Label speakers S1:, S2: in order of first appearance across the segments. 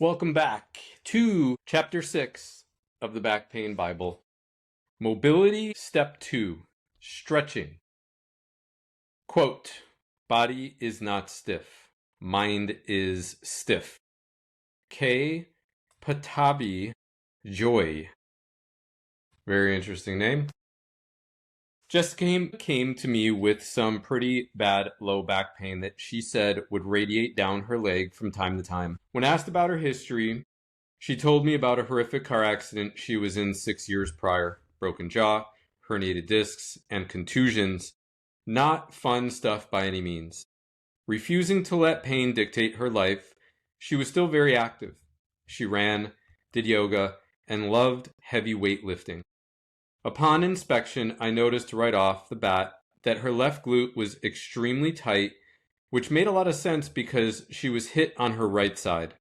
S1: Welcome back to Chapter 6 of the Back Pain Bible. Mobility Step 2, Stretching. Quote, body is not stiff, mind is stiff. K. Patabi Joy. Very interesting name. Jessica came to me with some pretty bad low back pain that she said would radiate down her leg from time to time. When asked about her history, she told me about a horrific car accident she was in 6 years prior. Broken jaw, herniated discs, and contusions. Not fun stuff by any means. Refusing to let pain dictate her life, she was still very active. She ran, did yoga, and loved heavy weightlifting. Upon inspection, I noticed right off the bat that her left glute was extremely tight, which made a lot of sense because she was hit on her right side.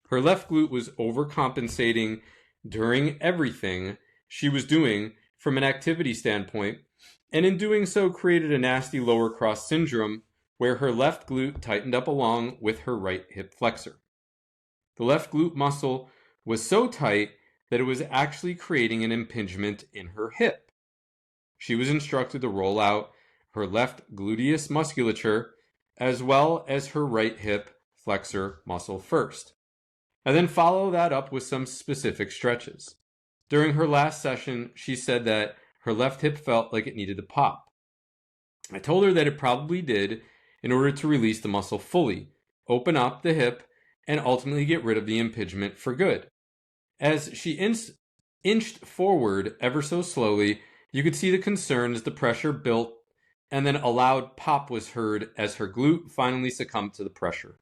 S1: Her left glute was overcompensating during everything she was doing from an activity standpoint, and in doing so created a nasty lower cross syndrome where her left glute tightened up along with her right hip flexor. The left glute muscle was so tight that it was actually creating an impingement in her hip. She was instructed to roll out her left gluteus musculature as well as her right hip flexor muscle first, and then follow that up with some specific stretches. During her last session, she said that her left hip felt like it needed to pop. I told her that it probably did in order to release the muscle fully, open up the hip, and ultimately get rid of the impingement for good. As she inched forward ever so slowly, you could see the concern as the pressure built, and then a loud pop was heard as her glute finally succumbed to the pressure.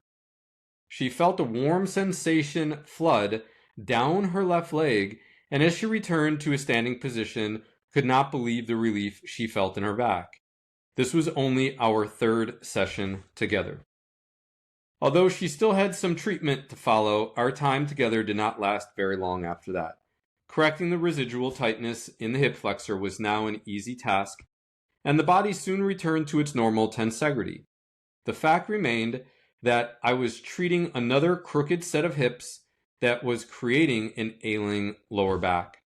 S1: She felt a warm sensation flood down her left leg, and as she returned to a standing position, could not believe the relief she felt in her back. This was only our third session together. Although she still had some treatment to follow, our time together did not last very long after that. Correcting the residual tightness in the hip flexor was now an easy task, and the body soon returned to its normal tensegrity. The fact remained that I was treating another crooked set of hips that was creating an ailing lower back.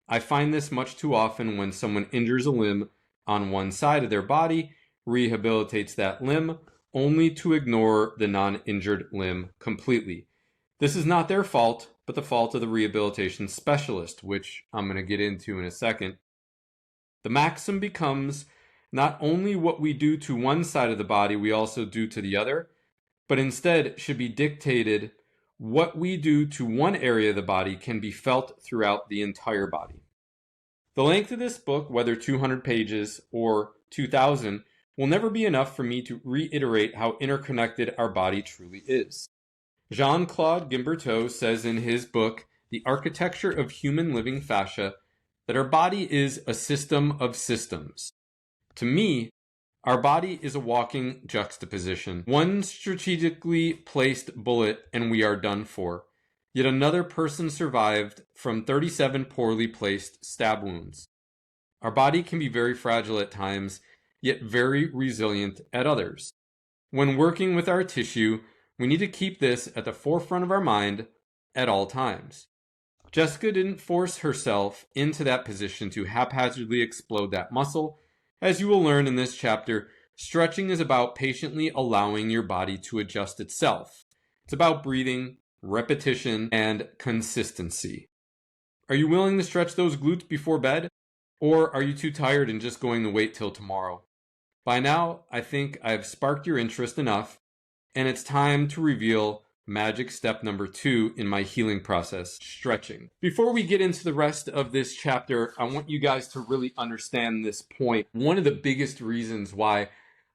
S1: I find this much too often when someone injures a limb on one side of their body, rehabilitates that limb, only to ignore the non-injured limb completely. This is not their fault, but the fault of the rehabilitation specialist, which I'm going to get into in a second. The maxim becomes not only what we do to one side of the body, we also do to the other, but instead should be dictated what we do to one area of the body can be felt throughout the entire body. The length of this book, whether 200 pages or 2,000, will never be enough for me to reiterate how interconnected our body truly is. Jean-Claude Guimberteau says in his book, The Architecture of Human Living Fascia, that our body is a system of systems. To me, our body is a walking juxtaposition. One strategically placed bullet and we are done for. Yet another person survived from 37 poorly placed stab wounds. Our body can be very fragile at times, yet very resilient at others. When working with our tissue, we need to keep this at the forefront of our mind at all times. Jessica didn't force herself into that position to haphazardly explode that muscle. As you will learn in this chapter, stretching is about patiently allowing your body to adjust itself. It's about breathing, repetition, and consistency. Are you willing to stretch those glutes before bed? Or are you too tired and just going to wait till tomorrow? By now, I think I've sparked your interest enough, and it's time to reveal magic step number 2 in my healing process, stretching. Before we get into the rest of this chapter, I want you guys to really understand this point. One of the biggest reasons why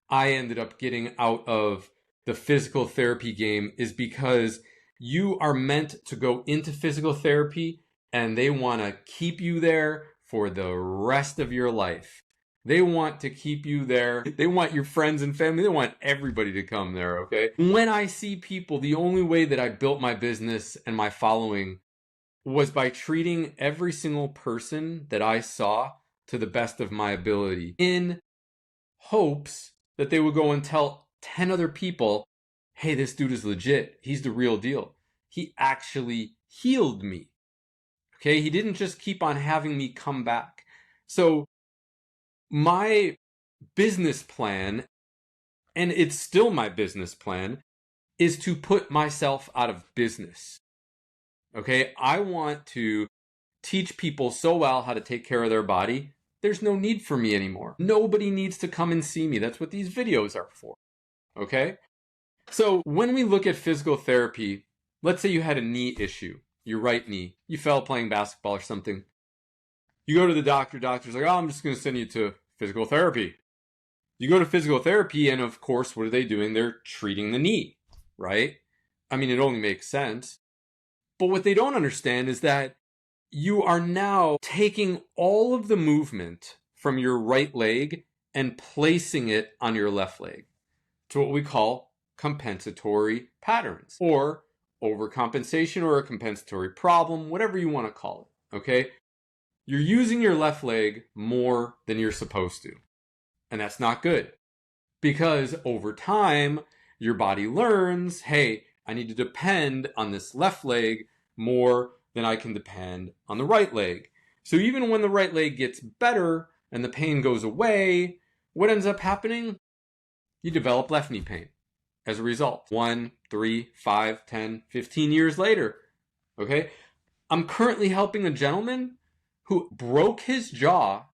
S1: I ended up getting out of the physical therapy game is because you are meant to go into physical therapy and they want to keep you there for the rest of your life. They want to keep you there. They want your friends and family. They want everybody to come there, okay? When I see people, the only way that I built my business and my following was by treating every single person that I saw to the best of my ability in hopes that they would go and tell 10 other people, hey, this dude is legit. He's the real deal. He actually healed me. Okay, he didn't just keep on having me come back. So my business plan, and it's still my business plan, is to put myself out of business. Okay, I want to teach people so well how to take care of their body, there's no need for me anymore. Nobody needs to come and see me. That's what these videos are for. Okay? So when we look at physical therapy, let's say you had a knee issue, your right knee, you fell playing basketball or something. You go to the doctor's like, oh, I'm just going to send you to physical therapy. You go to physical therapy, and of course, what are they doing? They're treating the knee, right? I mean, it only makes sense. But what they don't understand is that you are now taking all of the movement from your right leg and placing it on your left leg. To what we call compensatory patterns, or overcompensation, or a compensatory problem, whatever you want to call it, okay? You're using your left leg more than you're supposed to. And that's not good. Because over time, your body learns, hey, I need to depend on this left leg more than I can depend on the right leg. So even when the right leg gets better and the pain goes away, what ends up happening? You develop left knee pain as a result. 1, 3, 5, 10, 15 years later. Okay? I'm currently helping a gentleman who broke his jaw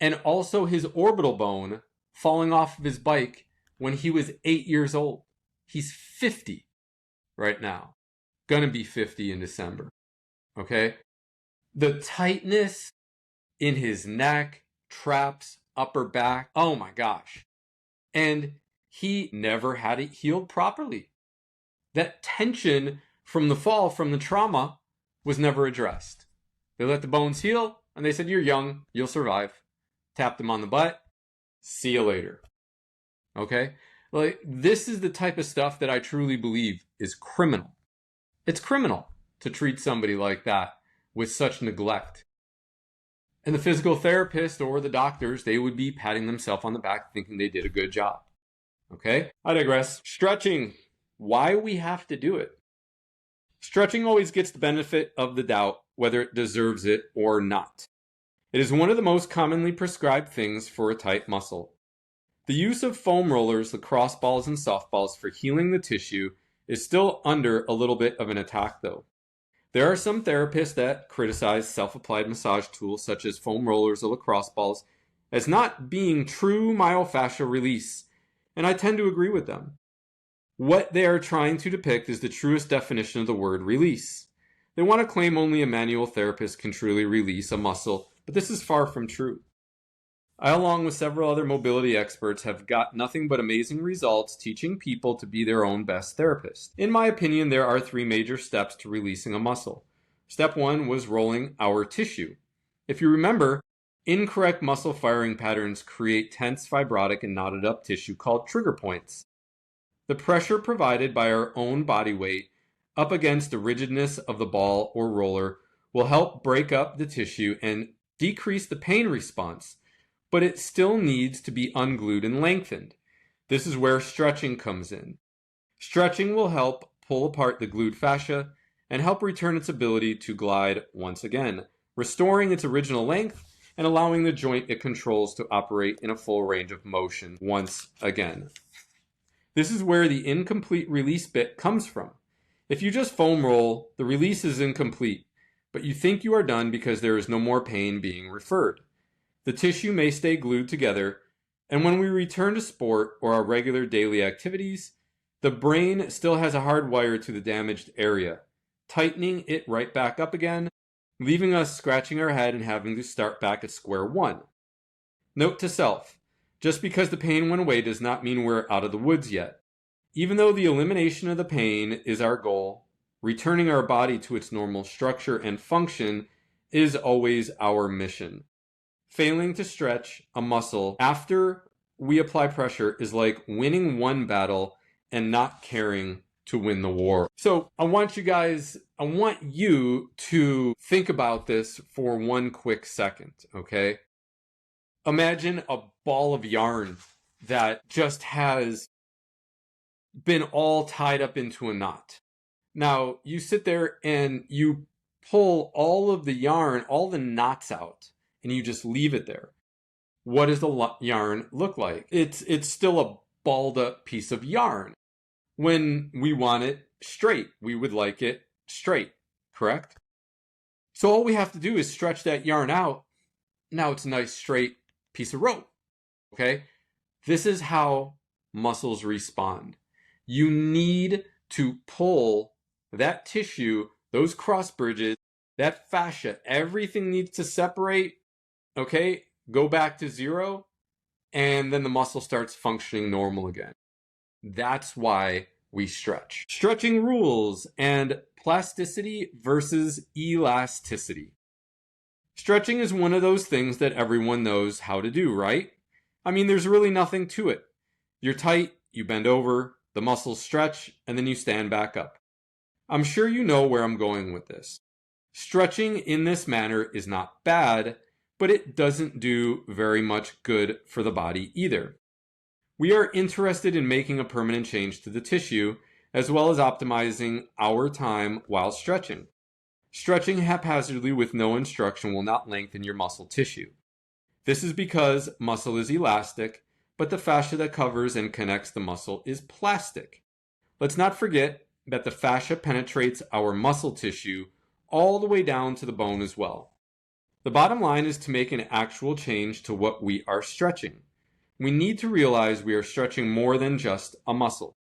S1: and also his orbital bone falling off of his bike when he was 8 years old. He's 50 right now. Gonna be 50 in December. Okay? The tightness in his neck, traps, upper back, oh my gosh. And he never had it healed properly. That tension from the fall, from the trauma, was never addressed. They let the bones heal, and they said, you're young, you'll survive. Tapped him on the butt, see you later. Okay? Like, this is the type of stuff that I truly believe is criminal. It's criminal to treat somebody like that with such neglect. And the physical therapist or the doctors, they would be patting themselves on the back thinking they did a good job. Okay? I digress. Stretching. Why we have to do it. Stretching always gets the benefit of the doubt, whether it deserves it or not. It is one of the most commonly prescribed things for a tight muscle. The use of foam rollers, lacrosse balls, and softballs for healing the tissue is still under a little bit of an attack, though. There are some therapists that criticize self-applied massage tools such as foam rollers or lacrosse balls as not being true myofascial release, and I tend to agree with them. What they are trying to depict is the truest definition of the word release. They want to claim only a manual therapist can truly release a muscle, but this is far from true. I, along with several other mobility experts, have got nothing but amazing results teaching people to be their own best therapist. In my opinion, there are 3 major steps to releasing a muscle. Step 1 was rolling our tissue. If you remember, incorrect muscle firing patterns create tense, fibrotic, and knotted up tissue called trigger points. The pressure provided by our own body weight up against the rigidness of the ball or roller will help break up the tissue and decrease the pain response, but it still needs to be unglued and lengthened. This is where stretching comes in. Stretching will help pull apart the glued fascia and help return its ability to glide once again, restoring its original length and allowing the joint it controls to operate in a full range of motion once again. This is where the incomplete release bit comes from. If you just foam roll, the release is incomplete, but you think you are done because there is no more pain being referred. The tissue may stay glued together, and when we return to sport or our regular daily activities, the brain still has a hard wire to the damaged area, tightening it right back up again, leaving us scratching our head and having to start back at square one. Note to self, just because the pain went away does not mean we're out of the woods yet. Even though the elimination of the pain is our goal, returning our body to its normal structure and function is always our mission. Failing to stretch a muscle after we apply pressure is like winning one battle and not caring to win the war. So I want you to think about this for one quick second, okay? Imagine a ball of yarn that just has been all tied up into a knot. Now, you sit there and you pull all of the yarn, all the knots out, and you just leave it there. What does the yarn look like? It's still a balled up piece of yarn. When we want it straight, we would like it straight, correct? So all we have to do is stretch that yarn out. Now it's a nice straight piece of rope, okay? This is how muscles respond. You need to pull that tissue, those cross bridges, that fascia, everything needs to separate, okay? Go back to zero, and then the muscle starts functioning normal again. That's why we stretch. Stretching rules and plasticity versus elasticity. Stretching is one of those things that everyone knows how to do, right? I mean, there's really nothing to it. You're tight, you bend over, the muscles stretch, and then you stand back up. I'm sure you know where I'm going with this. Stretching in this manner is not bad, but it doesn't do very much good for the body either. We are interested in making a permanent change to the tissue, as well as optimizing our time while stretching. Stretching haphazardly with no instruction will not lengthen your muscle tissue. This is because muscle is elastic, but the fascia that covers and connects the muscle is plastic. Let's not forget that the fascia penetrates our muscle tissue all the way down to the bone as well. The bottom line is to make an actual change to what we are stretching. We need to realize we are stretching more than just a muscle.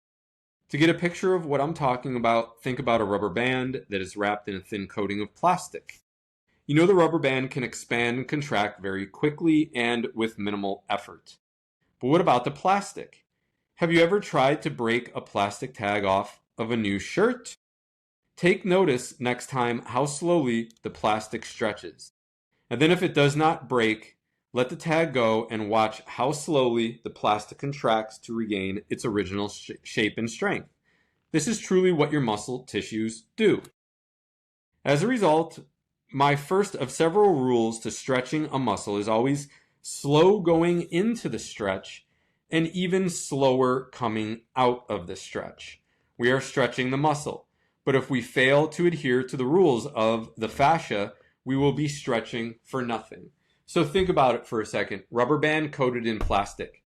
S1: To get a picture of what I'm talking about, think about a rubber band that is wrapped in a thin coating of plastic. You know the rubber band can expand and contract very quickly and with minimal effort. But what about the plastic? Have you ever tried to break a plastic tag off of a new shirt? Take notice next time how slowly the plastic stretches. And then if it does not break, let the tag go and watch how slowly the plastic contracts to regain its original shape and strength. This is truly what your muscle tissues do. As a result, my first of several rules to stretching a muscle is always slow going into the stretch and even slower coming out of the stretch. We are stretching the muscle, but if we fail to adhere to the rules of the fascia, we will be stretching for nothing. So think about it for a second. Rubber band coated in plastic.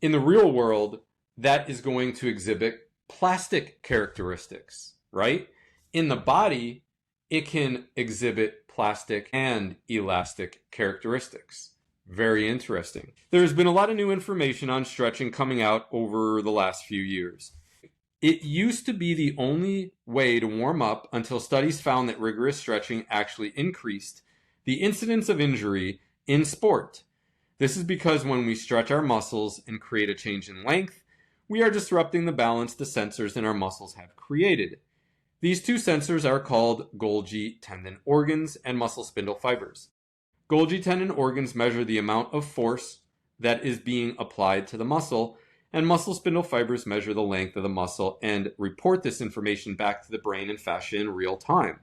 S1: In the real world, that is going to exhibit plastic characteristics, right? In the body, it can exhibit plastic and elastic characteristics. Very interesting. There's been a lot of new information on stretching coming out over the last few years. It used to be the only way to warm up until studies found that rigorous stretching actually increased the incidence of injury in sport. This is because when we stretch our muscles and create a change in length, we are disrupting the balance the sensors in our muscles have created. These two sensors are called Golgi tendon organs and muscle spindle fibers. Golgi tendon organs measure the amount of force that is being applied to the muscle, and muscle spindle fibers measure the length of the muscle and report this information back to the brain and fascia in real time.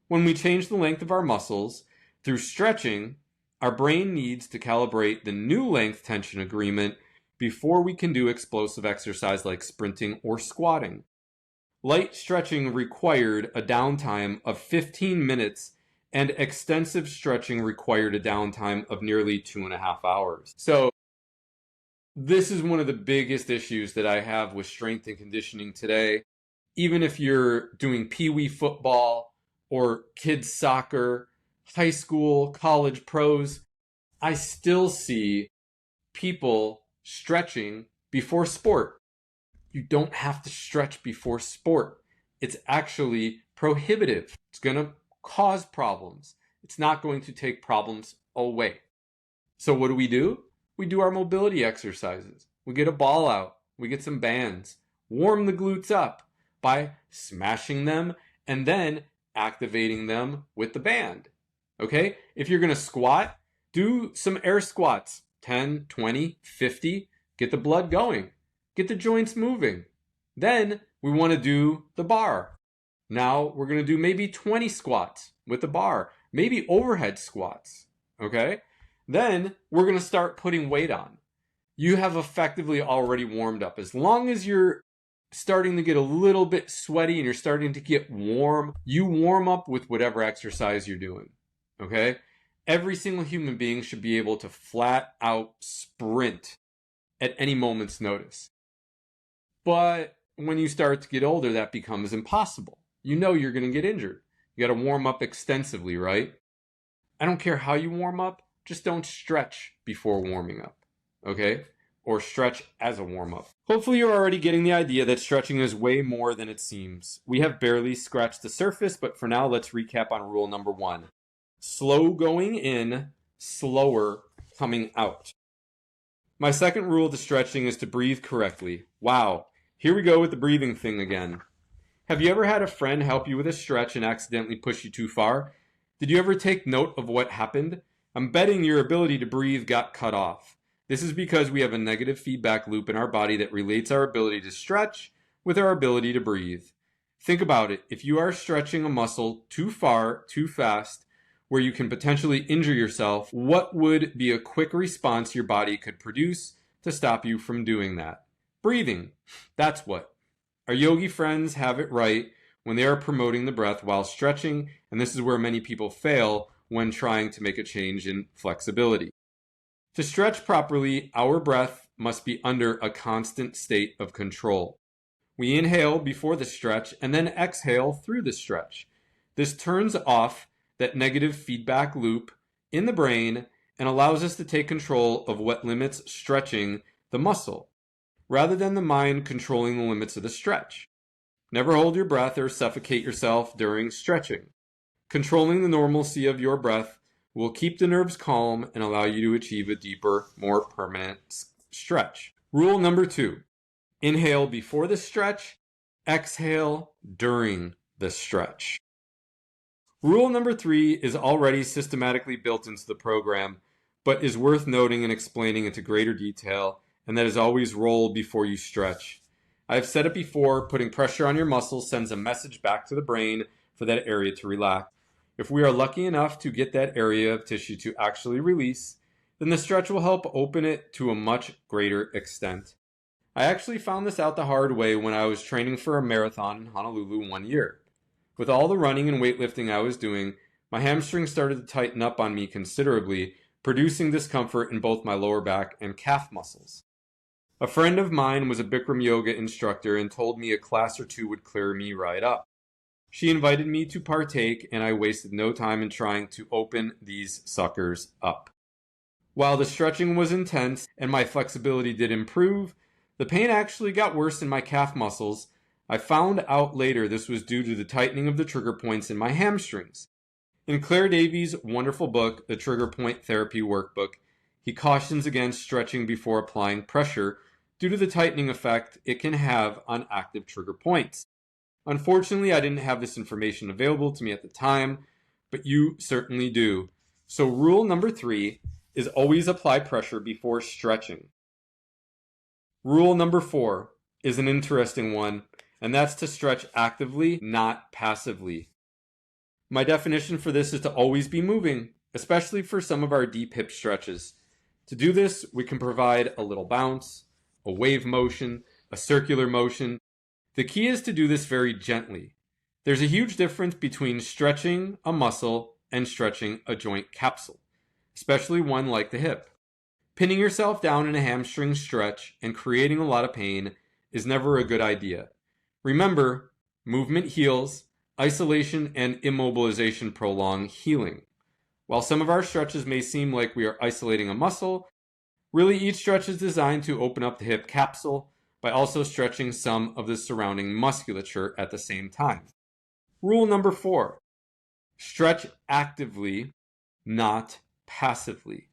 S1: When we change the length of our muscles through stretching, our brain needs to calibrate the new length tension agreement before we can do explosive exercise like sprinting or squatting. Light stretching required a downtime of 15 minutes, and extensive stretching required a downtime of nearly 2.5 hours. So this is one of the biggest issues that I have with strength and conditioning today. Even if you're doing pee-wee football or kids soccer, high school, college pros, I still see people stretching before sport. You don't have to stretch before sport. It's actually prohibitive. It's going to cause problems. It's not going to take problems away. So what do? We do our mobility exercises. We get a ball out. We get some bands. Warm the glutes up by smashing them and then activating them with the band. Okay? If you're going to squat, do some air squats. 10, 20, 50. Get the blood going. Get the joints moving. Then we want to do the bar. Now we're going to do maybe 20 squats with the bar. Maybe overhead squats. Okay? Then we're going to start putting weight on. You have effectively already warmed up. As long as you're starting to get a little bit sweaty and you're starting to get warm, you warm up with whatever exercise you're doing, okay? Every single human being should be able to flat out sprint at any moment's notice. But when you start to get older, that becomes impossible. You know you're going to get injured. You got to warm up extensively, right? I don't care how you warm up, just don't stretch before warming up, okay? Or stretch as a warm-up. Hopefully you're already getting the idea that stretching is way more than it seems. We have barely scratched the surface, but for now, let's recap on rule number 1. Slow going in, slower coming out. My second rule to stretching is to breathe correctly. Wow, here we go with the breathing thing again. Have you ever had a friend help you with a stretch and accidentally push you too far? Did you ever take note of what happened? I'm betting your ability to breathe got cut off. This is because we have a negative feedback loop in our body that relates our ability to stretch with our ability to breathe. Think about it. If you are stretching a muscle too far, too fast, where you can potentially injure yourself, what would be a quick response your body could produce to stop you from doing that? Breathing. That's what. Our yogi friends have it right when they are promoting the breath while stretching, and this is where many people fail when trying to make a change in flexibility. To stretch properly, our breath must be under a constant state of control. We inhale before the stretch and then exhale through the stretch. This turns off that negative feedback loop in the brain and allows us to take control of what limits stretching the muscle, rather than the mind controlling the limits of the stretch. Never hold your breath or suffocate yourself during stretching. Controlling the normalcy of your breath will keep the nerves calm and allow you to achieve a deeper, more permanent stretch. Rule number 2, inhale before the stretch, exhale during the stretch. Rule number 3 is already systematically built into the program, but is worth noting and explaining into greater detail, and that is always roll before you stretch. I've said it before, putting pressure on your muscles sends a message back to the brain for that area to relax. If we are lucky enough to get that area of tissue to actually release, then the stretch will help open it to a much greater extent. I actually found this out the hard way when I was training for a marathon in Honolulu one year. With all the running and weightlifting I was doing, my hamstrings started to tighten up on me considerably, producing discomfort in both my lower back and calf muscles. A friend of mine was a Bikram yoga instructor and told me a class or two would clear me right up. She invited me to partake, and I wasted no time in trying to open these suckers up. While the stretching was intense and my flexibility did improve, the pain actually got worse in my calf muscles. I found out later this was due to the tightening of the trigger points in my hamstrings. In Claire Davies' wonderful book, The Trigger Point Therapy Workbook, he cautions against stretching before applying pressure due to the tightening effect it can have on active trigger points. Unfortunately, I didn't have this information available to me at the time, but you certainly do. So rule number 3 is always apply pressure before stretching. Rule number 4 is an interesting one, and that's to stretch actively, not passively. My definition for this is to always be moving, especially for some of our deep hip stretches. To do this, we can provide a little bounce, a wave motion, a circular motion. The key is to do this very gently. There's a huge difference between stretching a muscle and stretching a joint capsule, especially one like the hip. Pinning yourself down in a hamstring stretch and creating a lot of pain is never a good idea. Remember, movement heals, isolation and immobilization prolong healing. While some of our stretches may seem like we are isolating a muscle, really each stretch is designed to open up the hip capsule by also stretching some of the surrounding musculature at the same time. Rule number 4, stretch actively, not passively.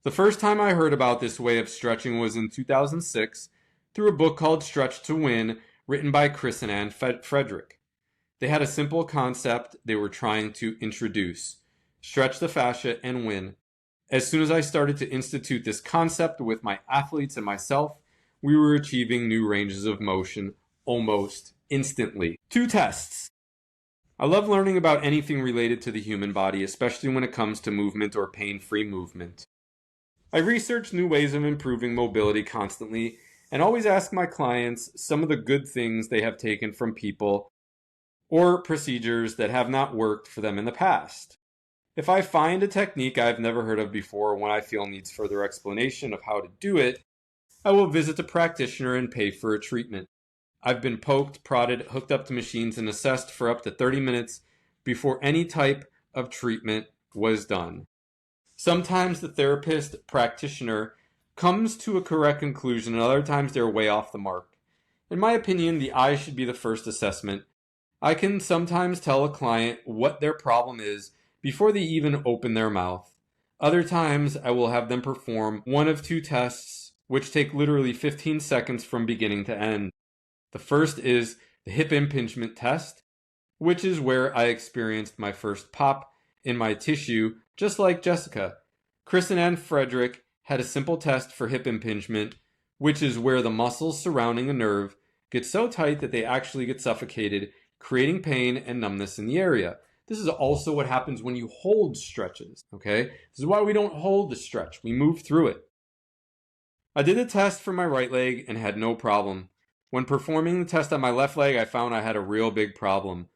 S1: The first time I heard about this way of stretching was in 2006 through a book called Stretch to Win, written by Chris and Ann Frederick. They had a simple concept they were trying to introduce: stretch the fascia and win. As soon as I started to institute this concept with my athletes and myself, we were achieving new ranges of motion almost instantly. 2 tests. I love learning about anything related to the human body, especially when it comes to movement or pain-free movement. I research new ways of improving mobility constantly, and always ask my clients some of the good things they have taken from people or procedures that have not worked for them in the past. If I find a technique I've never heard of before or one I feel needs further explanation of how to do it, I will visit a practitioner and pay for a treatment. I've been poked, prodded, hooked up to machines, and assessed for up to 30 minutes before any type of treatment was done. Sometimes the therapist practitioner comes to a correct conclusion, and other times they're way off the mark. In my opinion, the eye should be the first assessment. I can sometimes tell a client what their problem is before they even open their mouth. Other times, I will have them perform one of two tests, which take literally 15 seconds from beginning to end. The first is the hip impingement test, which is where I experienced my first pop in my tissue, just like Jessica. Chris and Ann Frederick had a simple test for hip impingement, which is where the muscles surrounding a nerve get so tight that they actually get suffocated, creating pain and numbness in the area. This is also what happens when you hold stretches, okay? This is why we don't hold the stretch. We move through it. I did the test for my right leg and had no problem. When performing the test on my left leg, I found I had a real big problem.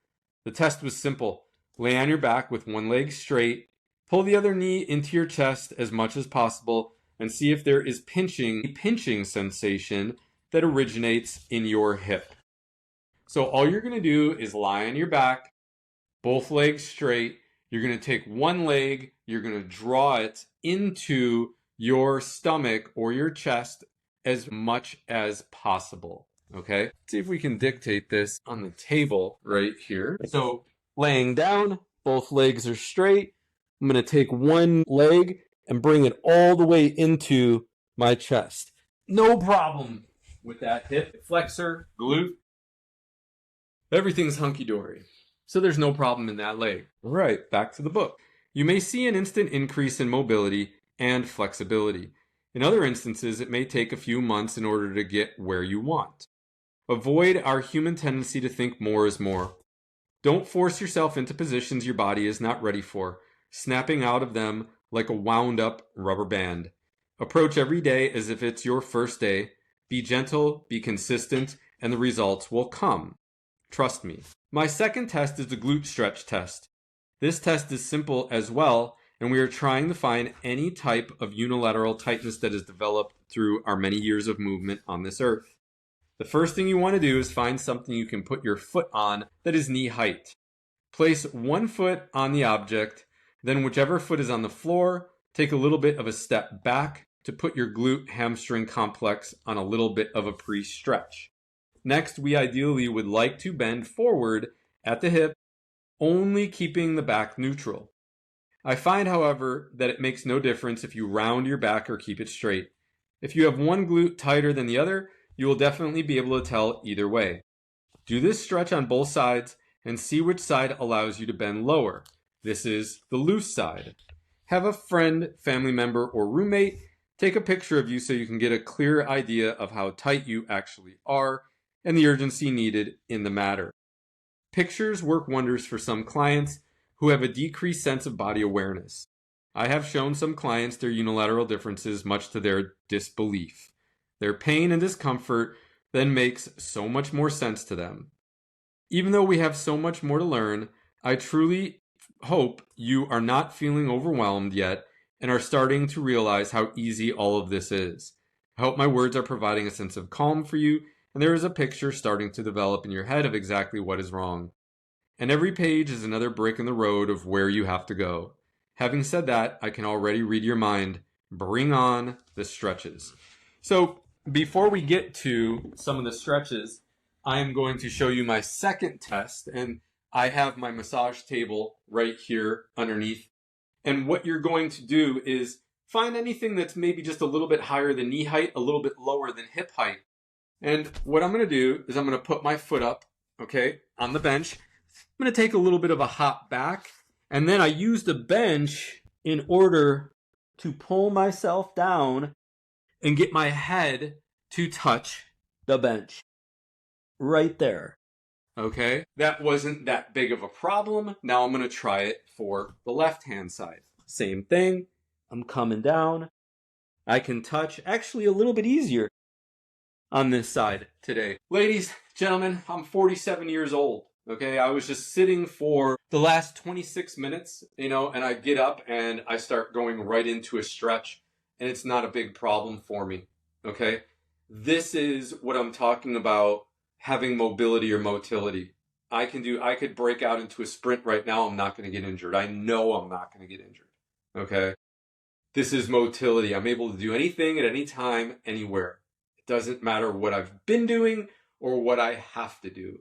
S1: The test was simple. Lay on your back with one leg straight, pull the other knee into your chest as much as possible, and see if there is a pinching sensation that originates in your hip. So all you're going to do is lie on your back, both legs straight. You're going to take one leg, you're going to draw it into your stomach or your chest as much as possible. Okay? Let's see if we can dictate this on the table right here. So laying down, both legs are straight. I'm going to take one leg and bring it all the way into my chest. No problem with that hip flexor, glute. Everything's hunky-dory. So there's no problem in that leg. All right, back to the book. You may see an instant increase in mobility and flexibility. In other instances, it may take a few months in order to get where you want. Avoid our human tendency to think more is more. Don't force yourself into positions your body is not ready for, snapping out of them like a wound-up rubber band. Approach every day as if it's your first day. Be gentle, be consistent, and the results will come. Trust me. My second test is the glute stretch test. This test is simple as well, and we are trying to find any type of unilateral tightness that is developed through our many years of movement on this earth. The first thing you want to do is find something you can put your foot on that is knee height. Place one foot on the object, then whichever foot is on the floor, take a little bit of a step back to put your glute hamstring complex on a little bit of a pre-stretch. Next, we ideally would like to bend forward at the hip, only keeping the back neutral. I find, however, that it makes no difference if you round your back or keep it straight. If you have one glute tighter than the other, you will definitely be able to tell either way. Do this stretch on both sides and see which side allows you to bend lower. This is the loose side. Have a friend, family member, or roommate take a picture of you so you can get a clear idea of how tight you actually are and the urgency needed in the matter. Pictures work wonders for some clients who have a decreased sense of body awareness. I have shown some clients their unilateral differences much to their disbelief. Their pain and discomfort then makes so much more sense to them. Even though we have so much more to learn, I truly hope you are not feeling overwhelmed yet and are starting to realize how easy all of this is. I hope my words are providing a sense of calm for you, and there is a picture starting to develop in your head of exactly what is wrong. And every page is another brick in the road of where you have to go. Having said that, I can already read your mind. Bring on the stretches. So before we get to some of the stretches, I am going to show you my second test, and I have my massage table right here underneath. And what you're going to do is find anything that's maybe just a little bit higher than knee height, a little bit lower than hip height. And what I'm going to do is I'm going to put my foot up, okay, on the bench. I'm going to take a little bit of a hop back, and then I use the bench in order to pull myself down and get my head to touch the bench. Right there. Okay, that wasn't that big of a problem. Now I'm going to try it for the left-hand side. Same thing. I'm coming down. I can touch, actually a little bit easier. on this side today. Ladies, gentlemen, I'm 47 years old. Okay, I was just sitting for the last 26 minutes, and I get up and I start going right into a stretch, and it's not a big problem for me. Okay, this is what I'm talking about, having mobility or motility. I could break out into a sprint right now. I'm not going to get injured. I know I'm not going to get injured. Okay, this is motility. I'm able to do anything at any time, anywhere. It doesn't matter what I've been doing or what I have to do.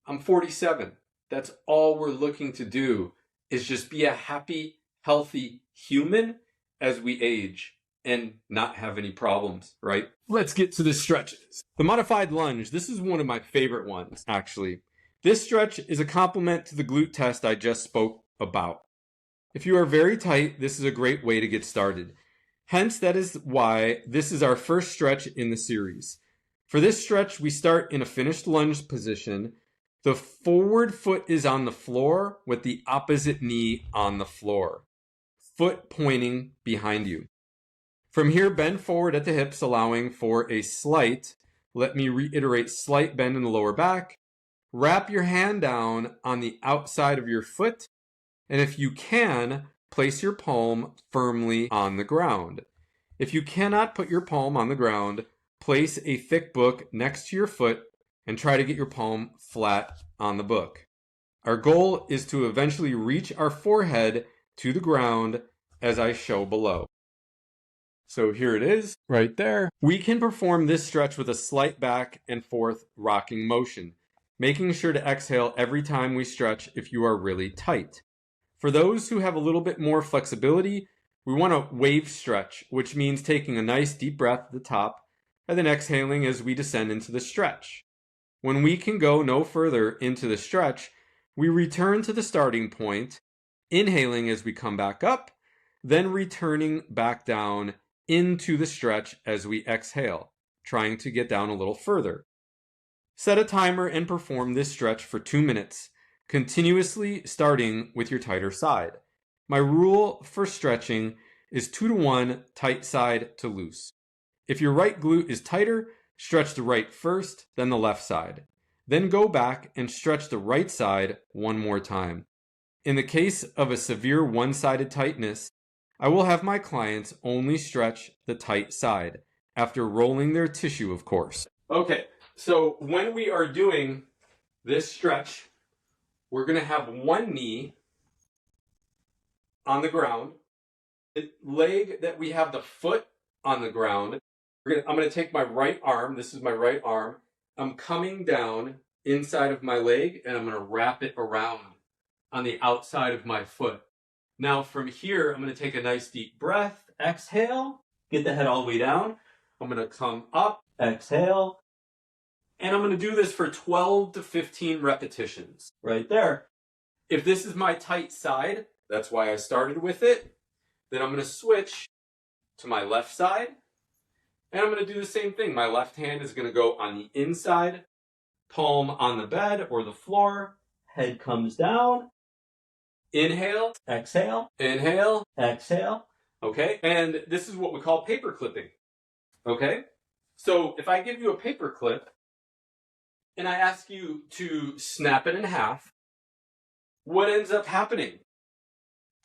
S1: I'm 47. That's all we're looking to do, is just be a happy, healthy human as we age and not have any problems, right? Let's get to the stretches. The modified lunge. This is one of my favorite ones, actually. This stretch is a complement to the glute test I just spoke about. If you are very tight, this is a great way to get started. Hence, that is why this is our first stretch in the series. For this stretch, we start in a finished lunge position. The forward foot is on the floor with the opposite knee on the floor. Foot pointing behind you. From here, bend forward at the hips, allowing for a slight, let me reiterate, slight bend in the lower back. Wrap your hand down on the outside of your foot, and if you can, place your palm firmly on the ground. If you cannot put your palm on the ground, place a thick book next to your foot and try to get your palm flat on the book. Our goal is to eventually reach our forehead to the ground as I show below. So here it is, right there. We can perform this stretch with a slight back and forth rocking motion, making sure to exhale every time we stretch if you are really tight. For those who have a little bit more flexibility, we want a wave stretch, which means taking a nice deep breath at the top and then exhaling as we descend into the stretch. When we can go no further into the stretch, we return to the starting point, inhaling as we come back up, then returning back down into the stretch as we exhale, trying to get down a little further. Set a timer and perform this stretch for 2 minutes, continuously starting with your tighter side. My rule for stretching is 2-to-1 tight side to loose. If your right glute is tighter, stretch the right first, then the left side. Then go back and stretch the right side one more time. In the case of a severe one-sided tightness, I will have my clients only stretch the tight side, after rolling their tissue, of course. Okay, so when we are doing this stretch, we're going to have one knee on the ground. The leg that we have the foot on the ground, I'm going to take my right arm. This is my right arm. I'm coming down inside of my leg, and I'm going to wrap it around on the outside of my foot. Now from here, I'm going to take a nice deep breath. Exhale. Get the head all the way down. I'm going to come up. Exhale. And I'm going to do this for 12 to 15 repetitions. Right there. If this is my tight side, that's why I started with it. Then I'm going to switch to my left side. And I'm going to do the same thing. My left hand is going to go on the inside, palm on the bed or the floor. Head comes down. Inhale, exhale, inhale, exhale. Okay, and this is what we call paper clipping. Okay, so if I give you a paper clip and I ask you to snap it in half, what ends up happening?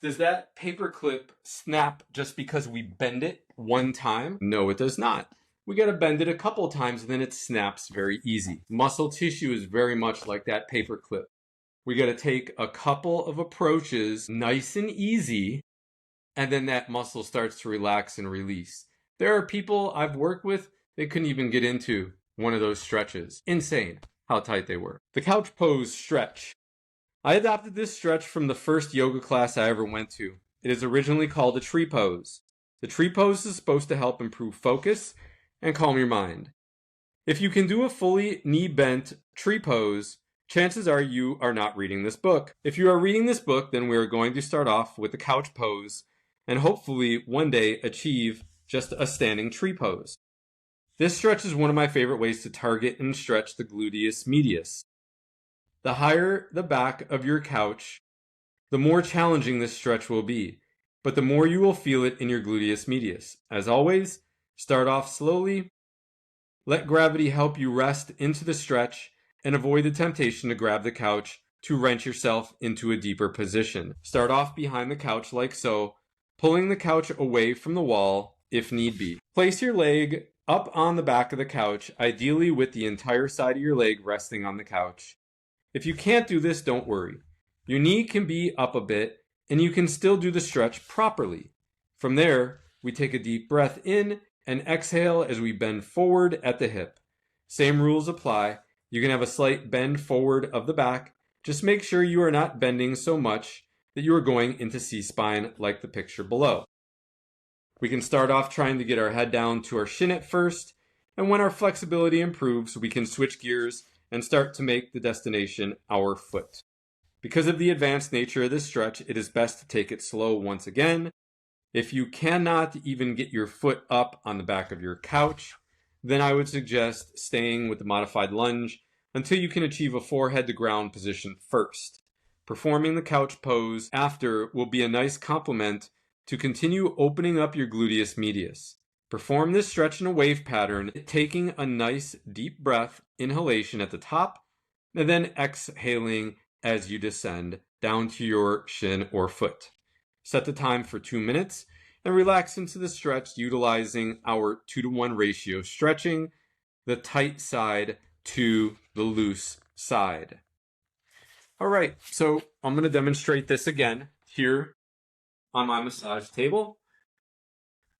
S1: Does that paper clip snap just because we bend it one time? No, it does not. We got to bend it a couple times and then it snaps very easy. Muscle tissue is very much like that paper clip. We got to take a couple of approaches, nice and easy, and then that muscle starts to relax and release. There are people I've worked with, they couldn't even get into one of those stretches. Insane how tight they were. The couch pose stretch. I adopted this stretch from the first yoga class I ever went to. It is originally called a tree pose. The tree pose is supposed to help improve focus and calm your mind. If you can do a fully knee bent tree pose, chances are you are not reading this book. If you are reading this book, then we are going to start off with the couch pose and hopefully one day achieve just a standing tree pose. This stretch is one of my favorite ways to target and stretch the gluteus medius. The higher the back of your couch, the more challenging this stretch will be, but the more you will feel it in your gluteus medius. As always, start off slowly Let gravity help you rest into the stretch and avoid the temptation to grab the couch to wrench yourself into a deeper position. Start off behind the couch like so, pulling the couch away from the wall if need be. Place your leg up on the back of the couch, ideally with the entire side of your leg resting on the couch. If you can't do this, don't worry. Your knee can be up a bit and you can still do the stretch properly. From there, we take a deep breath in and exhale as we bend forward at the hip. Same rules apply. You can have a slight bend forward of the back. Just make sure you are not bending so much that you are going into C-spine like the picture below. We can start off trying to get our head down to our shin at first, and when our flexibility improves, we can switch gears and start to make the destination our foot. Because of the advanced nature of this stretch, it is best to take it slow once again. If you cannot even get your foot up on the back of your couch, then I would suggest staying with the modified lunge until you can achieve a forehead to ground position first. Performing the couch pose after will be a nice complement to continue opening up your gluteus medius. Perform this stretch in a wave pattern, taking a nice deep breath, inhalation at the top, and then exhaling as you descend down to your shin or foot. Set the time for 2 minutes and relax into the stretch utilizing our 2-to-1 ratio stretching, the tight side to the loose side. All right, so I'm going to demonstrate this again here on my massage table.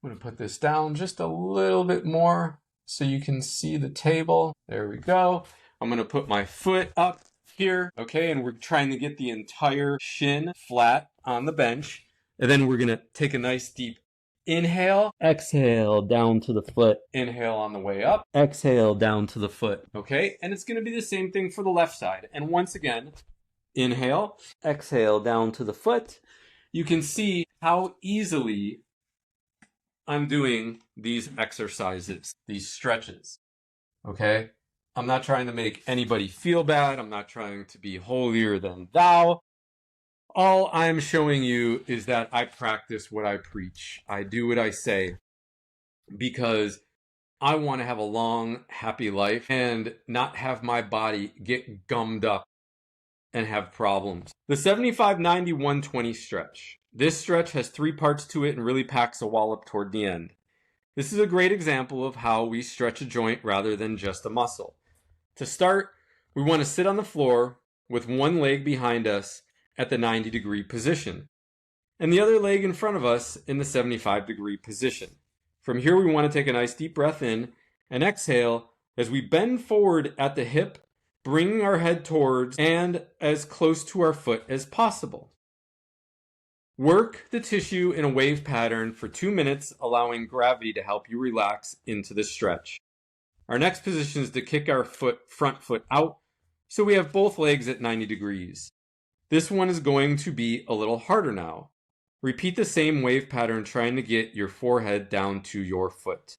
S1: I'm going to put this down just a little bit more so you can see the table. There we go. I'm going to put my foot up here, okay, and we're trying to get the entire shin flat on the bench. And then we're going to take a nice deep inhale, exhale down to the foot, inhale on the way up, exhale down to the foot, okay? And it's going to be the same thing for the left side. And once again, inhale, exhale down to the foot. You can see how easily I'm doing these exercises, these stretches, okay? I'm not trying to make anybody feel bad. I'm not trying to be holier than thou. All I'm showing you is that I practice what I preach. I do what I say because I want to have a long, happy life and not have my body get gummed up and have problems. The 75-90-120 stretch. This stretch has 3 parts to it and really packs a wallop toward the end. This is a great example of how we stretch a joint rather than just a muscle. To start, we want to sit on the floor with one leg behind us at the 90-degree position, and the other leg in front of us in the 75-degree position. From here, we want to take a nice deep breath in and exhale as we bend forward at the hip, bringing our head towards and as close to our foot as possible. Work the tissue in a wave pattern for 2 minutes, allowing gravity to help you relax into the stretch. Our next position is to kick our front foot out, so we have both legs at 90 degrees. This one is going to be a little harder now. Repeat the same wave pattern trying to get your forehead down to your foot.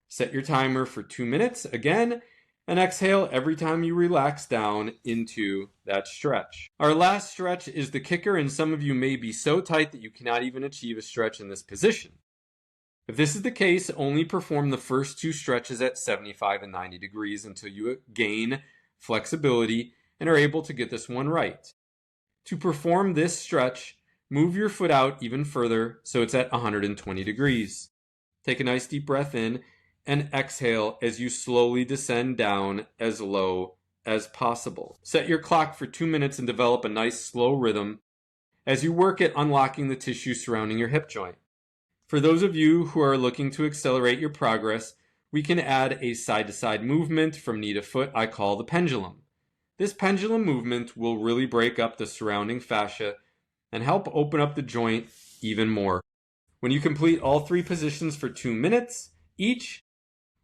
S1: Set your timer for 2 minutes again, and exhale every time you relax down into that stretch. Our last stretch is the kicker, and some of you may be so tight that you cannot even achieve a stretch in this position. If this is the case, only perform the first 2 stretches at 75 and 90 degrees until you gain flexibility and are able to get this one right. To perform this stretch, move your foot out even further so it's at 120 degrees. Take a nice deep breath in and exhale as you slowly descend down as low as possible. Set your clock for 2 minutes and develop a nice slow rhythm as you work at unlocking the tissue surrounding your hip joint. For those of you who are looking to accelerate your progress, we can add a side-to-side movement from knee to foot I call the pendulum. This pendulum movement will really break up the surrounding fascia and help open up the joint even more. When you complete all 3 positions for 2 minutes each,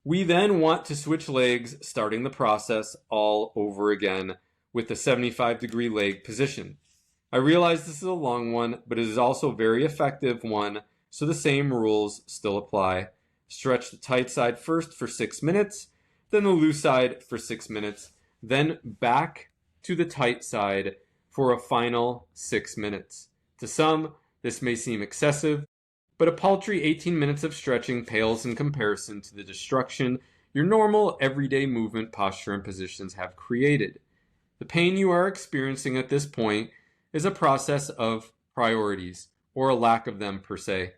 S1: we then want to switch legs, starting the process all over again with the 75-degree leg position. I realize this is a long one, but it is also a very effective one, so the same rules still apply. Stretch the tight side first for 6 minutes, then the loose side for 6 minutes, then back to the tight side for a final 6 minutes. To some, this may seem excessive, but a paltry 18 minutes of stretching pales in comparison to the destruction your normal everyday movement, posture, and positions have created. The pain you are experiencing at this point is a process of priorities, or a lack of them per se.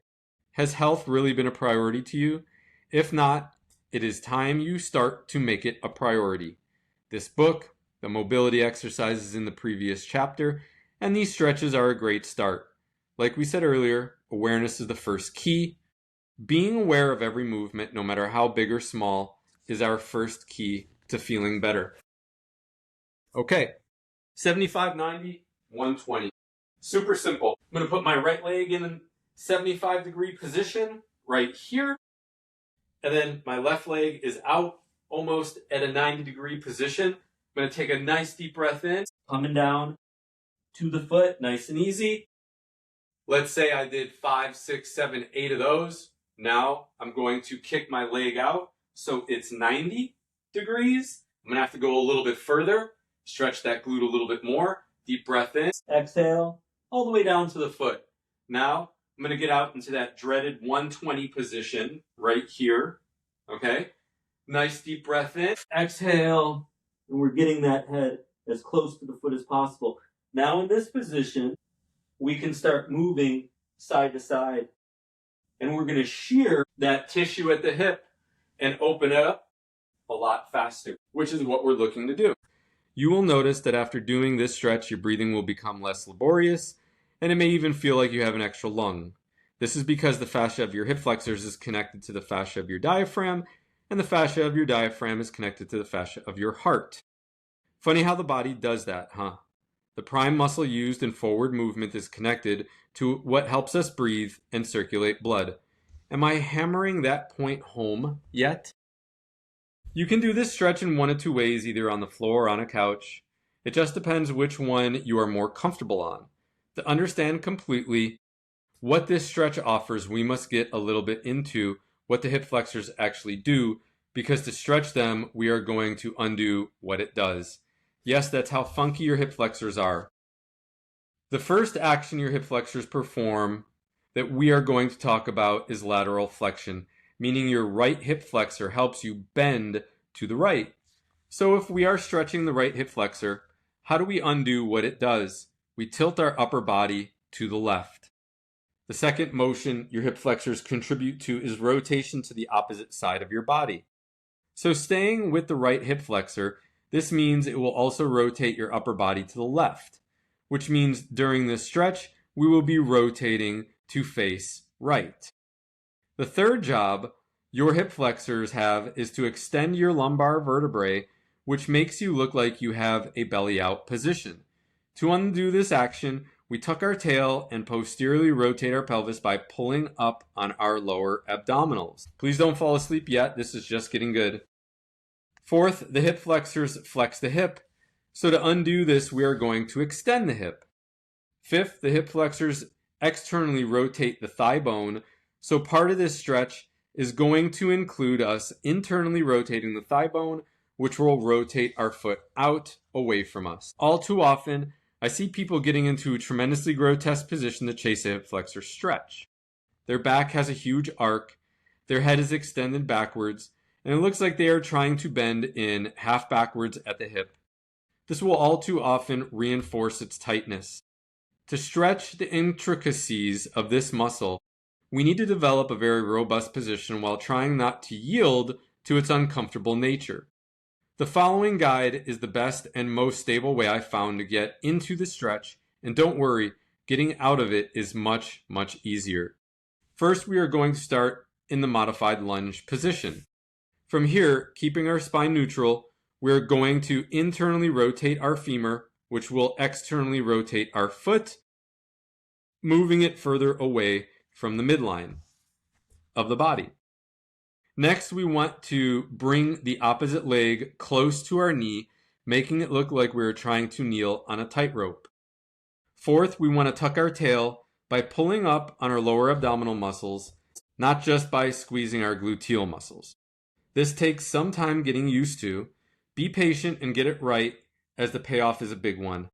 S1: Has health really been a priority to you? If not, it is time you start to make it a priority. This book, the mobility exercises in the previous chapter, and these stretches are a great start. Like we said earlier, awareness is the first key. Being aware of every movement, no matter how big or small, is our first key to feeling better. Okay, 75, 90, 120. Super simple. I'm going to put my right leg in a 75-degree position right here. And then my left leg is out almost at a 90-degree position. I'm going to take a nice deep breath in, coming down to the foot, nice and easy. Let's say I did 5, 6, 7, 8 of those. Now I'm going to kick my leg out so it's 90 degrees. I'm going to have to go a little bit further, stretch that glute a little bit more. Deep breath in, exhale, all the way down to the foot. Now I'm going to get out into that dreaded 120 position right here. Okay? Nice deep breath in, exhale, and we're getting that head as close to the foot as possible. Now in this position, we can start moving side to side. And we're going to shear that tissue at the hip and open it up a lot faster, which is what we're looking to do. You will notice that after doing this stretch, your breathing will become less laborious, and it may even feel like you have an extra lung. This is because the fascia of your hip flexors is connected to the fascia of your diaphragm, and the fascia of your diaphragm is connected to the fascia of your heart. Funny how the body does that, huh? The prime muscle used in forward movement is connected to what helps us breathe and circulate blood. Am I hammering that point home yet? You can do this stretch in one of two ways, either on the floor or on a couch. It just depends which one you are more comfortable on. To understand completely what this stretch offers, we must get a little bit into what the hip flexors actually do, because to stretch them, we are going to undo what it does. Yes, that's how funky your hip flexors are. The first action your hip flexors perform that we are going to talk about is lateral flexion, meaning your right hip flexor helps you bend to the right. So if we are stretching the right hip flexor, how do we undo what it does? We tilt our upper body to the left. The second motion your hip flexors contribute to is rotation to the opposite side of your body. So staying with the right hip flexor, this means it will also rotate your upper body to the left, which means during this stretch, we will be rotating to face right. The third job your hip flexors have is to extend your lumbar vertebrae, which makes you look like you have a belly out position. To undo this action, we tuck our tail and posteriorly rotate our pelvis by pulling up on our lower abdominals. Please don't fall asleep yet, this is just getting good. Fourth, the hip flexors flex the hip. So to undo this, we are going to extend the hip. Fifth, the hip flexors externally rotate the thigh bone. So part of this stretch is going to include us internally rotating the thigh bone, which will rotate our foot out away from us. All too often, I see people getting into a tremendously grotesque position to chase a hip flexor stretch. Their back has a huge arc, their head is extended backwards, and it looks like they are trying to bend in half backwards at the hip. This will all too often reinforce its tightness. To stretch the intricacies of this muscle, we need to develop a very robust position while trying not to yield to its uncomfortable nature. The following guide is the best and most stable way I found to get into the stretch, and don't worry, getting out of it is much, much easier. First, we are going to start in the modified lunge position. From here, keeping our spine neutral, we're going to internally rotate our femur, which will externally rotate our foot, moving it further away from the midline of the body. Next, we want to bring the opposite leg close to our knee, making it look like we're trying to kneel on a tightrope. Fourth, we want to tuck our tail by pulling up on our lower abdominal muscles, not just by squeezing our gluteal muscles. This takes some time getting used to. Be patient and get it right, as the payoff is a big one.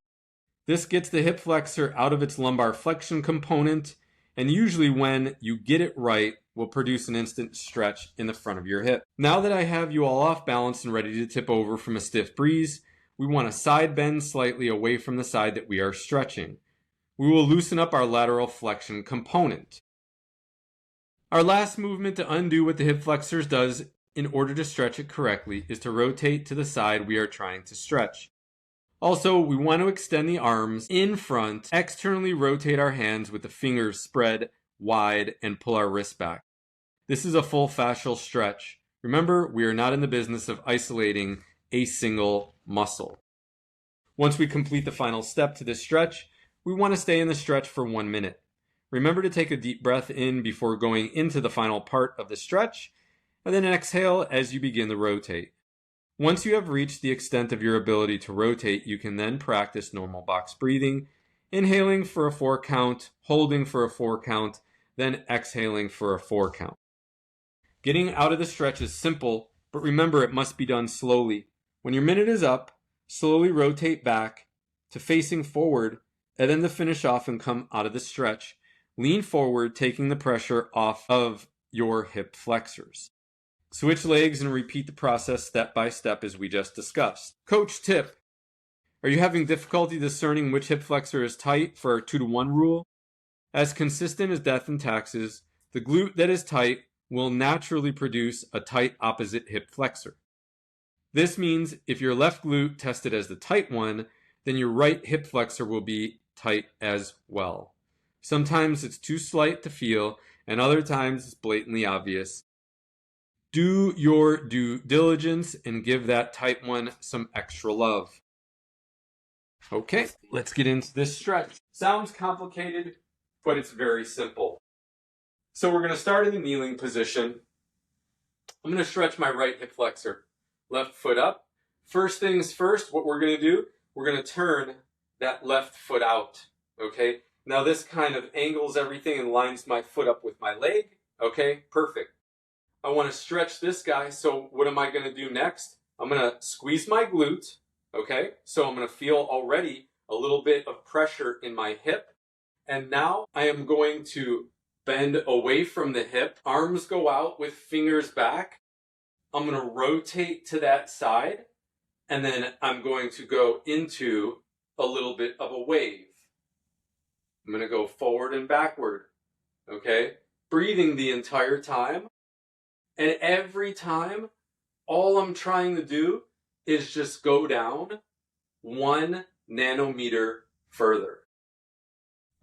S1: This gets the hip flexor out of its lumbar flexion component, and usually when you get it right, will produce an instant stretch in the front of your hip. Now that I have you all off balance and ready to tip over from a stiff breeze, we want to side bend slightly away from the side that we are stretching. We will loosen up our lateral flexion component. Our last movement to undo what the hip flexors does in order to stretch it correctly is to rotate to the side we are trying to stretch. Also, we want to extend the arms in front, externally rotate our hands with the fingers spread wide, and pull our wrists back. This is a full fascial stretch. Remember, we are not in the business of isolating a single muscle. Once we complete the final step to this stretch, we want to stay in the stretch for 1 minute. Remember to take a deep breath in before going into the final part of the stretch, and then exhale as you begin to rotate. Once you have reached the extent of your ability to rotate, you can then practice normal box breathing, inhaling for a 4 count, holding for a 4 count, then exhaling for a 4 count. Getting out of the stretch is simple, but remember it must be done slowly. When your minute is up, slowly rotate back to facing forward, and then to finish off and come out of the stretch, lean forward, taking the pressure off of your hip flexors. Switch legs and repeat the process step by step as we just discussed. Coach tip: are you having difficulty discerning which hip flexor is tight for our 2-to-1 rule? As consistent as death and taxes, the glute that is tight will naturally produce a tight opposite hip flexor. This means if your left glute tested as the tight one, then your right hip flexor will be tight as well. Sometimes it's too slight to feel, and other times it's blatantly obvious. Do your due diligence and give that tight one some extra love. Okay, let's get into this stretch. Sounds complicated, but it's very simple. So we're going to start in the kneeling position. I'm going to stretch my right hip flexor. Left foot up. First things first, what we're going to do, we're going to turn that left foot out. Okay, now this kind of angles everything and lines my foot up with my leg. Okay, perfect. I want to stretch this guy, so what am I going to do next? I'm going to squeeze my glute. Okay, so I'm going to feel already a little bit of pressure in my hip. And now I am going to bend away from the hip. Arms go out with fingers back. I'm going to rotate to that side. And then I'm going to go into a little bit of a wave. I'm going to go forward and backward. Okay, breathing the entire time. And every time, all I'm trying to do is just go down 1 nanometer further.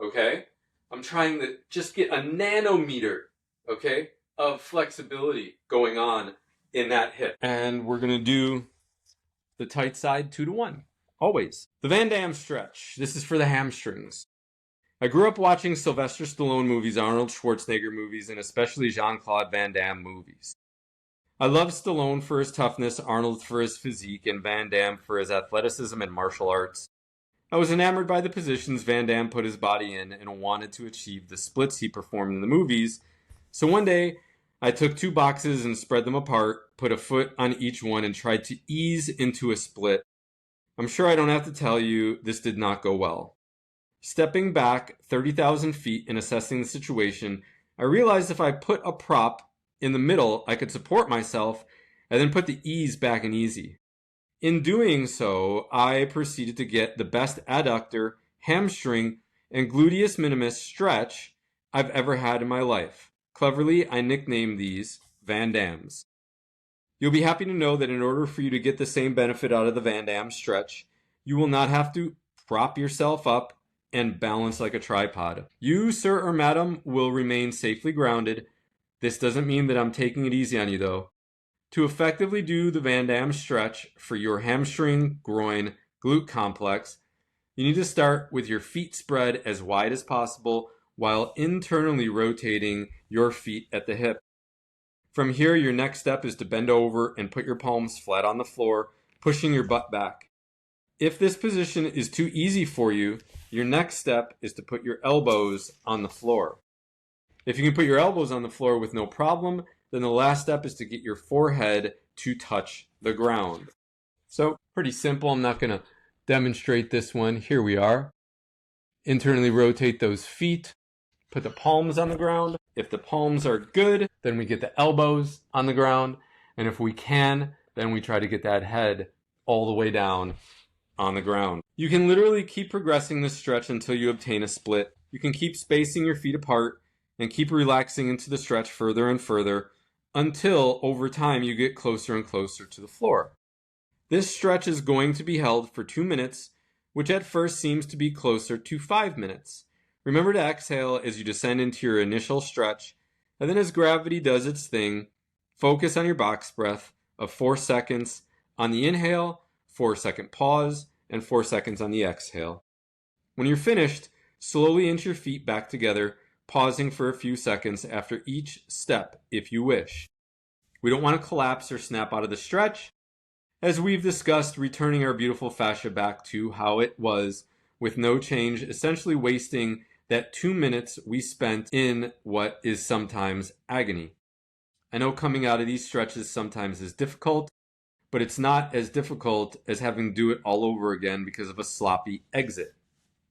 S1: Okay? I'm trying to just get a nanometer, okay, of flexibility going on in that hip. And we're going to do the tight side 2-to-1, always. The Van Damme stretch. This is for the hamstrings. I grew up watching Sylvester Stallone movies, Arnold Schwarzenegger movies, and especially Jean-Claude Van Damme movies. I love Stallone for his toughness, Arnold for his physique, and Van Damme for his athleticism and martial arts. I was enamored by the positions Van Damme put his body in and wanted to achieve the splits he performed in the movies. So one day, I took 2 boxes and spread them apart, put a foot on each one, and tried to ease into a split. I'm sure I don't have to tell you, this did not go well. Stepping back 30,000 feet and assessing the situation, I realized if I put a prop in the middle, I could support myself and then put the ease back in easy. In doing so, I proceeded to get the best adductor, hamstring, and gluteus minimus stretch I've ever had in my life. Cleverly, I nicknamed these Van Dammes. You'll be happy to know that in order for you to get the same benefit out of the Van Damme stretch, you will not have to prop yourself up and balance like a tripod. You, sir or madam, will remain safely grounded. This doesn't mean that I'm taking it easy on you, though. To effectively do the Van Damme stretch for your hamstring, groin, glute complex, you need to start with your feet spread as wide as possible while internally rotating your feet at the hip. From here, your next step is to bend over and put your palms flat on the floor, pushing your butt back. If this position is too easy for you, your next step is to put your elbows on the floor. If you can put your elbows on the floor with no problem, then the last step is to get your forehead to touch the ground. So, pretty simple. I'm not going to demonstrate this one. Here we are. Internally rotate those feet. put the palms on the ground. If the palms are good, then we get the elbows on the ground. And if we can, then we try to get that head all the way down on the ground. You can literally keep progressing this stretch until you obtain a split. You can keep spacing your feet apart and keep relaxing into the stretch further and further until over time you get closer and closer to the floor. This stretch is going to be held for 2 minutes, which at first seems to be closer to 5 minutes. Remember to exhale as you descend into your initial stretch, and then as gravity does its thing, focus on your box breath of 4 seconds on the inhale, 4-second pause, and 4 seconds on the exhale. When you're finished, slowly inch your feet back together, pausing for a few seconds after each step if you wish. We don't want to collapse or snap out of the stretch. As we've discussed, returning our beautiful fascia back to how it was with no change, essentially wasting that 2 minutes we spent in what is sometimes agony. I know coming out of these stretches sometimes is difficult, but it's not as difficult as having to do it all over again because of a sloppy exit.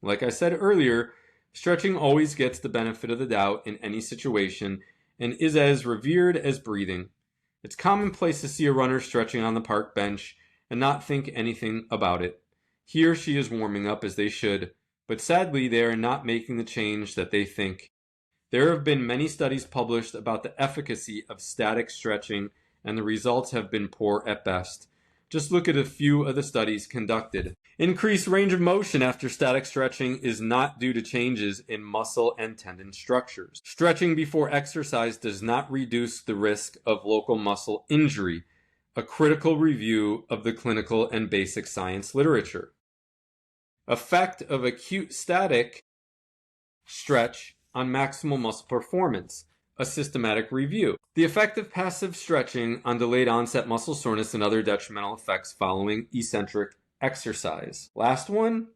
S1: Like I said earlier, stretching always gets the benefit of the doubt in any situation and is as revered as breathing. It's commonplace to see a runner stretching on the park bench and not think anything about it. He or she is warming up as they should, but sadly they are not making the change that they think. There have been many studies published about the efficacy of static stretching, and the results have been poor at best. Just look at a few of the studies conducted. Increased range of motion after static stretching is not due to changes in muscle and tendon structures. Stretching before exercise does not reduce the risk of local muscle injury, a critical review of the clinical and basic science literature. Effect of acute static stretch on maximal muscle performance, a systematic review. The effect of passive stretching on delayed onset muscle soreness and other detrimental effects following eccentric exercise. Last one,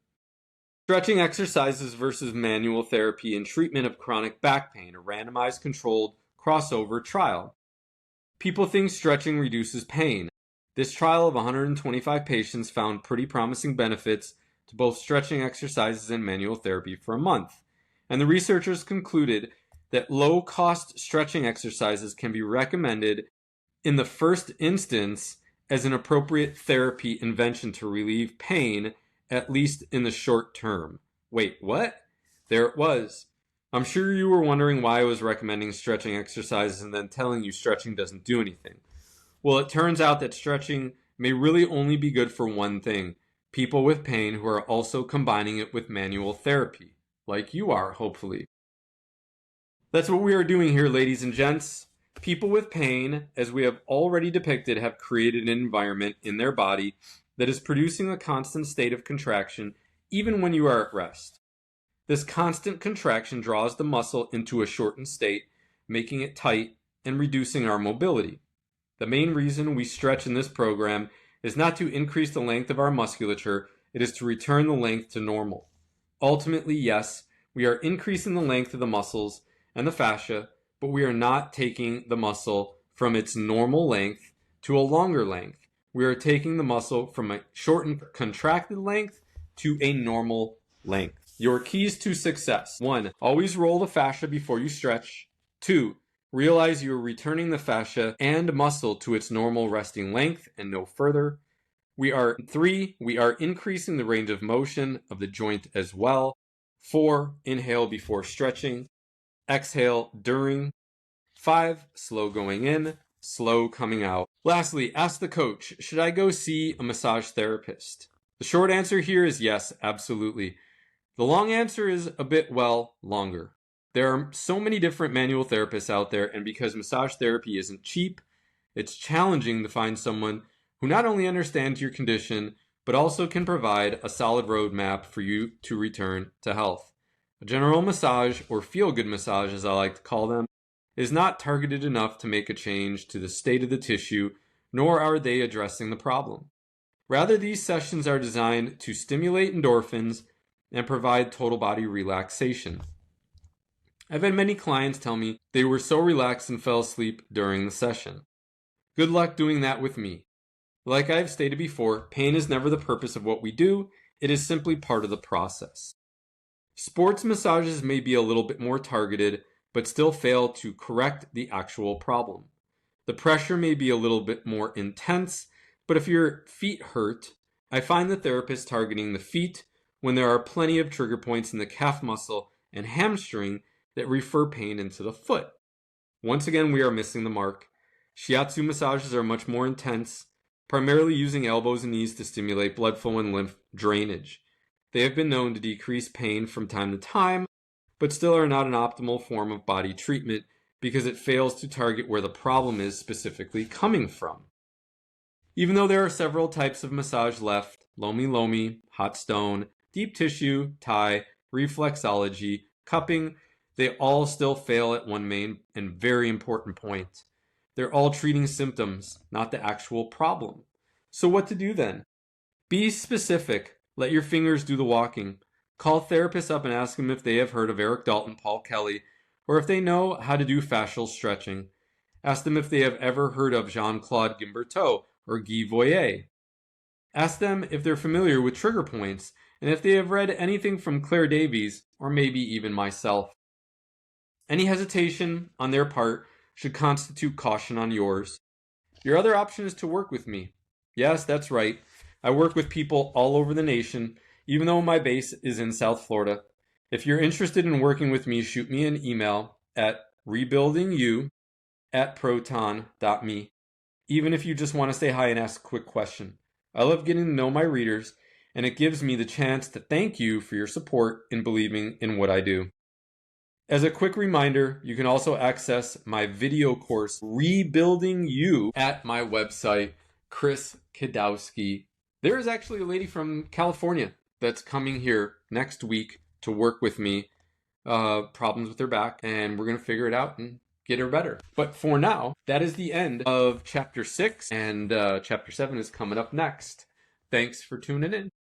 S1: stretching exercises versus manual therapy in treatment of chronic back pain, a randomized controlled crossover trial. People think stretching reduces pain. This trial of 125 patients found pretty promising benefits to both stretching exercises and manual therapy for a month. And the researchers concluded that low-cost stretching exercises can be recommended in the first instance as an appropriate therapy intervention to relieve pain, at least in the short term. Wait, what? There it was. I'm sure you were wondering why I was recommending stretching exercises and then telling you stretching doesn't do anything. Well, it turns out that stretching may really only be good for one thing: people with pain who are also combining it with manual therapy, like you are, hopefully. That's what we are doing here, ladies and gents. People with pain, as we have already depicted, have created an environment in their body that is producing a constant state of contraction even when you are at rest. This constant contraction draws the muscle into a shortened state, making it tight and reducing our mobility. The main reason we stretch in this program is not to increase the length of our musculature, it is to return the length to normal. Ultimately, yes, we are increasing the length of the muscles and the fascia, but we are not taking the muscle from its normal length to a longer length. We are taking the muscle from a shortened, contracted length to a normal length. Your keys to success: 1. Always roll the fascia before you stretch. 2. Realize you are returning the fascia and muscle to its normal resting length and no further. 3. We are increasing the range of motion of the joint as well. 4. Inhale before stretching. Exhale during. 5. Slow going in, slow coming out. Lastly, ask the coach, should I go see a massage therapist? The short answer here is yes, absolutely. The long answer is a bit, longer. There are so many different manual therapists out there, and because massage therapy isn't cheap, it's challenging to find someone who not only understands your condition, but also can provide a solid roadmap for you to return to health. A general massage, or feel-good massage as I like to call them, is not targeted enough to make a change to the state of the tissue, nor are they addressing the problem. Rather, these sessions are designed to stimulate endorphins and provide total body relaxation. I've had many clients tell me they were so relaxed and fell asleep during the session. Good luck doing that with me. Like I've stated before, pain is never the purpose of what we do, it is simply part of the process. Sports massages may be a little bit more targeted, but still fail to correct the actual problem. The pressure may be a little bit more intense, but if your feet hurt, I find the therapist targeting the feet when there are plenty of trigger points in the calf muscle and hamstring that refer pain into the foot. Once again, we are missing the mark. Shiatsu massages are much more intense, primarily using elbows and knees to stimulate blood flow and lymph drainage. They have been known to decrease pain from time to time, but still are not an optimal form of body treatment because it fails to target where the problem is specifically coming from. Even though there are several types of massage left, lomi lomi, hot stone, deep tissue, Thai, reflexology, cupping, they all still fail at one main and very important point. They're all treating symptoms, not the actual problem. So what to do then? Be specific. Let your fingers do the walking. Call therapists up and ask them if they have heard of Eric Dalton, Paul Kelly, or if they know how to do fascial stretching. Ask them if they have ever heard of Jean-Claude Guimberteau or Guy Voyer. Ask them if they're familiar with trigger points and if they have read anything from Claire Davies or maybe even myself. Any hesitation on their part should constitute caution on yours. Your other option is to work with me. Yes, that's right. I work with people all over the nation, even though my base is in South Florida. If you're interested in working with me, shoot me an email at rebuildingyou@proton.me. Even if you just want to say hi and ask a quick question. I love getting to know my readers, and it gives me the chance to thank you for your support in believing in what I do. As a quick reminder, you can also access my video course, Rebuilding You, at my website, Chris Kadowski. There is actually a lady from California that's coming here next week to work with me, problems with her back, and we're going to figure it out and get her better. But for now, that is the end of Chapter 6, and Chapter 7 is coming up next. Thanks for tuning in.